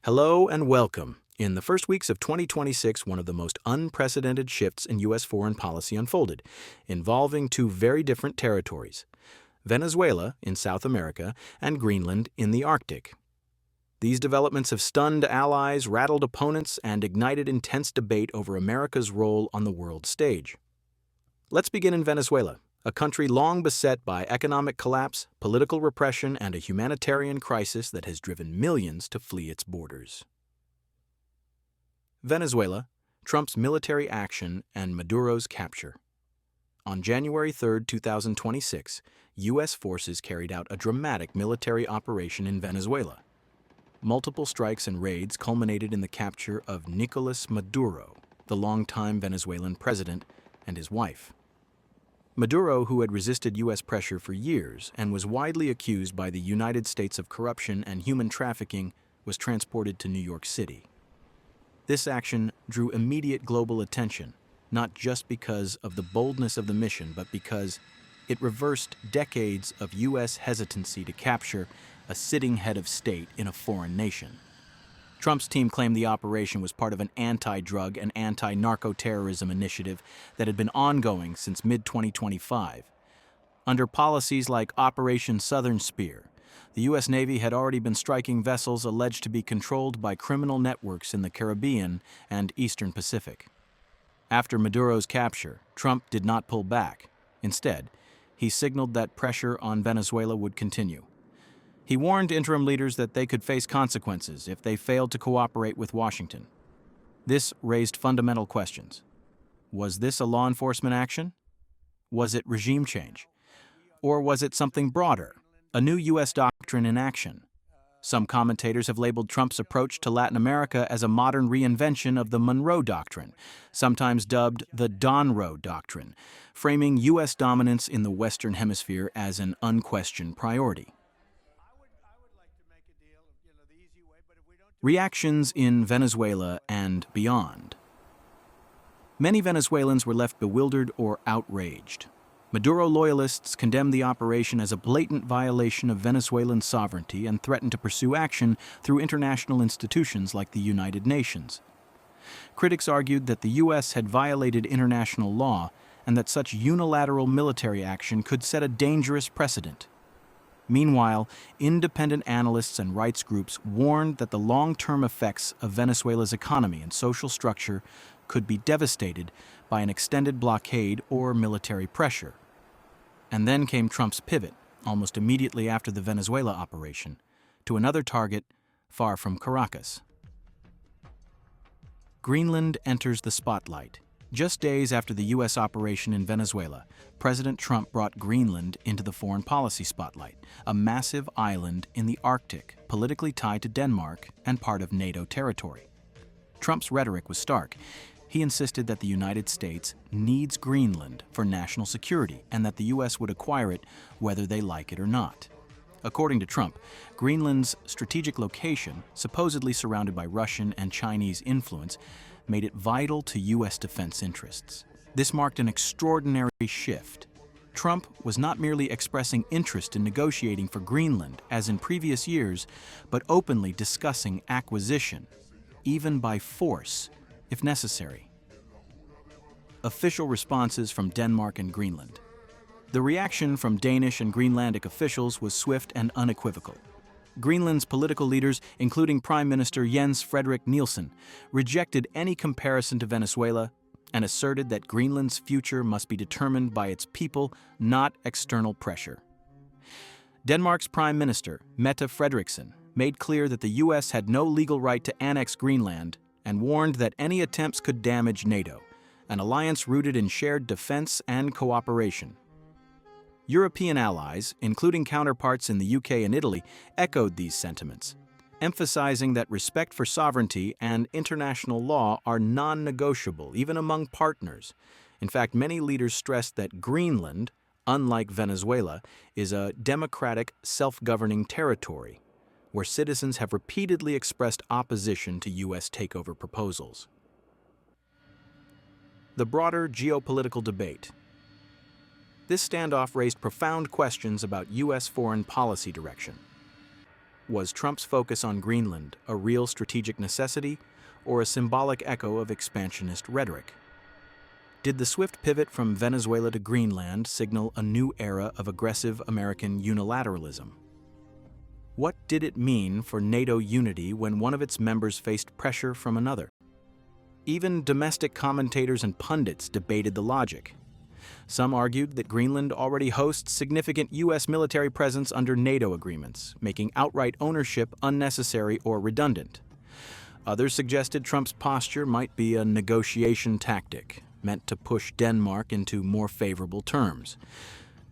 Hello and welcome. In the first weeks of 2026, one of the most unprecedented shifts in U.S. foreign policy unfolded, involving two very different territories: Venezuela in South America and Greenland in the Arctic. These developments have stunned allies, rattled opponents, and ignited intense debate over America's role on the world stage. Let's begin in Venezuela, a country long beset by economic collapse, political repression, and a humanitarian crisis that has driven millions to flee its borders. Venezuela, Trump's military action and Maduro's capture. On January 3, 2026, U.S. forces carried out a dramatic military operation in Venezuela. Multiple strikes and raids culminated in the capture of Nicolás Maduro, the longtime Venezuelan president, and his wife. Maduro, who had resisted U.S. pressure for years and was widely accused by the United States of corruption and human trafficking, was transported to New York City. This action drew immediate global attention, not just because of the boldness of the mission, but because it reversed decades of U.S. hesitancy to capture a sitting head of state in a foreign nation. Trump's team claimed the operation was part of an anti-drug and anti-narco-terrorism initiative that had been ongoing since mid-2025. Under policies like Operation Southern Spear, the U.S. Navy had already been striking vessels alleged to be controlled by criminal networks in the Caribbean and Eastern Pacific. After Maduro's capture, Trump did not pull back. Instead, he signaled that pressure on Venezuela would continue. He warned interim leaders that they could face consequences if they failed to cooperate with Washington. This raised fundamental questions. Was this a law enforcement action? Was it regime change? Or was it something broader, a new U.S. doctrine in action? Some commentators have labeled Trump's approach to Latin America as a modern reinvention of the Monroe Doctrine, sometimes dubbed the Donroe Doctrine, framing U.S. dominance in the Western Hemisphere as an unquestioned priority. Reactions in Venezuela and beyond. Many Venezuelans were left bewildered or outraged. Maduro loyalists condemned the operation as a blatant violation of Venezuelan sovereignty and threatened to pursue action through international institutions like the United Nations. Critics argued that the U.S. had violated international law and that such unilateral military action could set a dangerous precedent. Meanwhile, independent analysts and rights groups warned that the long-term effects of Venezuela's economy and social structure could be devastated by an extended blockade or military pressure. And then came Trump's pivot, almost immediately after the Venezuela operation, to another target far from Caracas. Greenland enters the spotlight. Just days after the U.S. operation in Venezuela, President Trump brought Greenland into the foreign policy spotlight, a massive island in the Arctic, politically tied to Denmark and part of NATO territory. Trump's rhetoric was stark. He insisted that the United States needs Greenland for national security and that the U.S. would acquire it whether they like it or not. According to Trump, Greenland's strategic location, supposedly surrounded by Russian and Chinese influence, made it vital to U.S. defense interests. This marked an extraordinary shift. Trump was not merely expressing interest in negotiating for Greenland, as in previous years, but openly discussing acquisition, even by force, if necessary. Official responses from Denmark and Greenland. The reaction from Danish and Greenlandic officials was swift and unequivocal. Greenland's political leaders, including Prime Minister Jens Frederik Nielsen, rejected any comparison to Venezuela and asserted that Greenland's future must be determined by its people, not external pressure. Denmark's Prime Minister, Mette Frederiksen, made clear that the U.S. had no legal right to annex Greenland and warned that any attempts could damage NATO, an alliance rooted in shared defense and cooperation. European allies, including counterparts in the UK and Italy, echoed these sentiments, emphasizing that respect for sovereignty and international law are non-negotiable, even among partners. In fact, many leaders stressed that Greenland, unlike Venezuela, is a democratic, self-governing territory, where citizens have repeatedly expressed opposition to U.S. takeover proposals. The broader geopolitical debate. This standoff raised profound questions about U.S. foreign policy direction. Was Trump's focus on Greenland a real strategic necessity or a symbolic echo of expansionist rhetoric? Did the swift pivot from Venezuela to Greenland signal a new era of aggressive American unilateralism? What did it mean for NATO unity when one of its members faced pressure from another? Even domestic commentators and pundits debated the logic. Some argued that Greenland already hosts significant U.S. military presence under NATO agreements, making outright ownership unnecessary or redundant. Others suggested Trump's posture might be a negotiation tactic, meant to push Denmark into more favorable terms.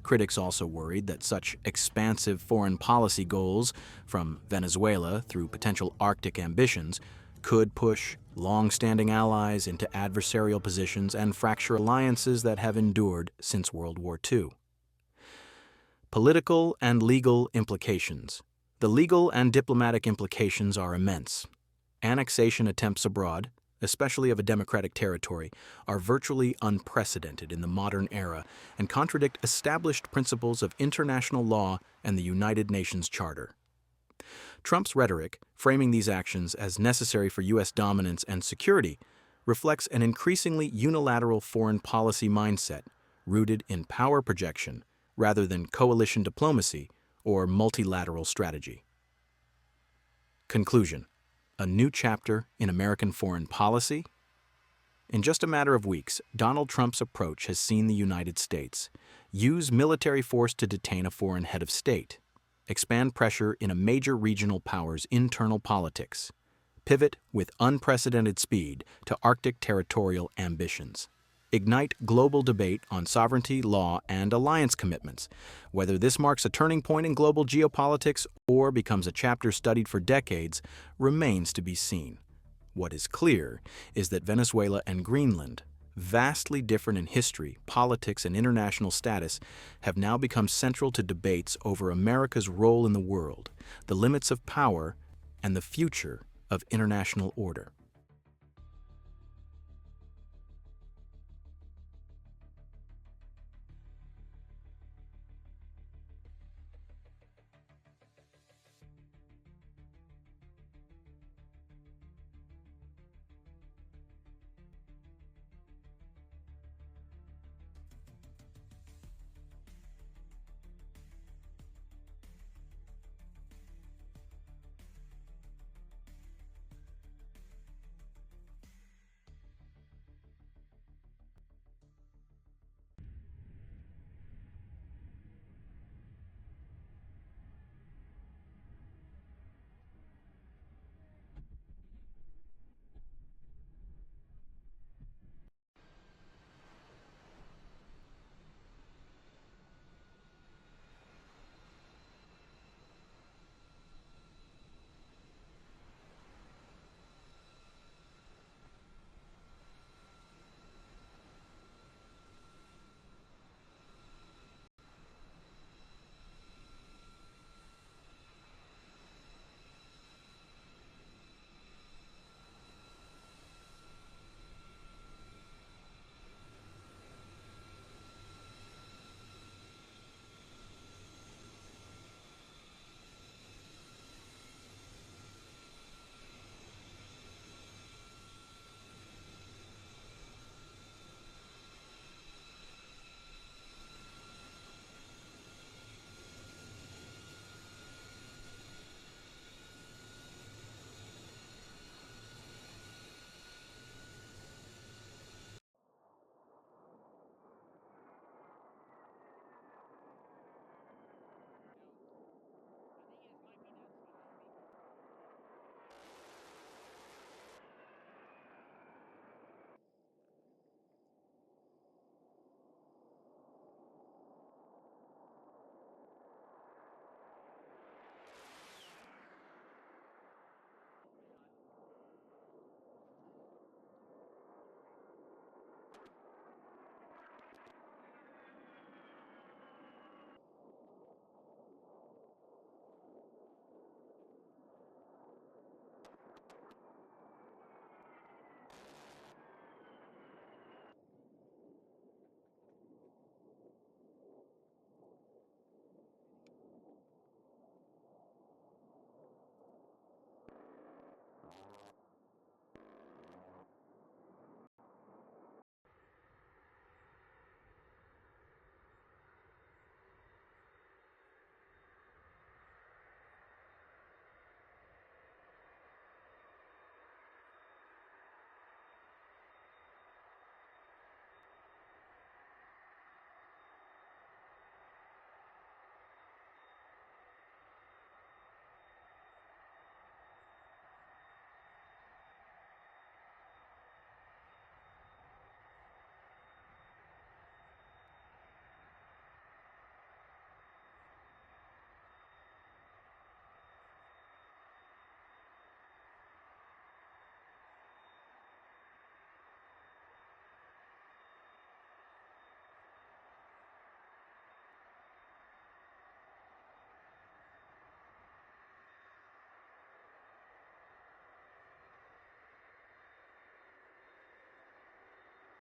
Critics also worried that such expansive foreign policy goals, from Venezuela through potential Arctic ambitions, could push long-standing allies into adversarial positions and fracture alliances that have endured since World War II. Political and legal implications. The legal and diplomatic implications are immense. Annexation attempts abroad, especially of a democratic territory, are virtually unprecedented in the modern era and contradict established principles of international law and the United Nations Charter. Trump's rhetoric, framing these actions as necessary for U.S. dominance and security, reflects an increasingly unilateral foreign policy mindset rooted in power projection rather than coalition diplomacy or multilateral strategy. Conclusion: a new chapter in American foreign policy? In just a matter of weeks, Donald Trump's approach has seen the United States use military force to detain a foreign head of state, expand pressure in a major regional power's internal politics, pivot with unprecedented speed to Arctic territorial ambitions, ignite global debate on sovereignty, law, and alliance commitments. Whether this marks a turning point in global geopolitics or becomes a chapter studied for decades remains to be seen. What is clear is that Venezuela and Greenland, vastly different in history, politics, and international status, have now become central to debates over America's role in the world, the limits of power, and the future of international order.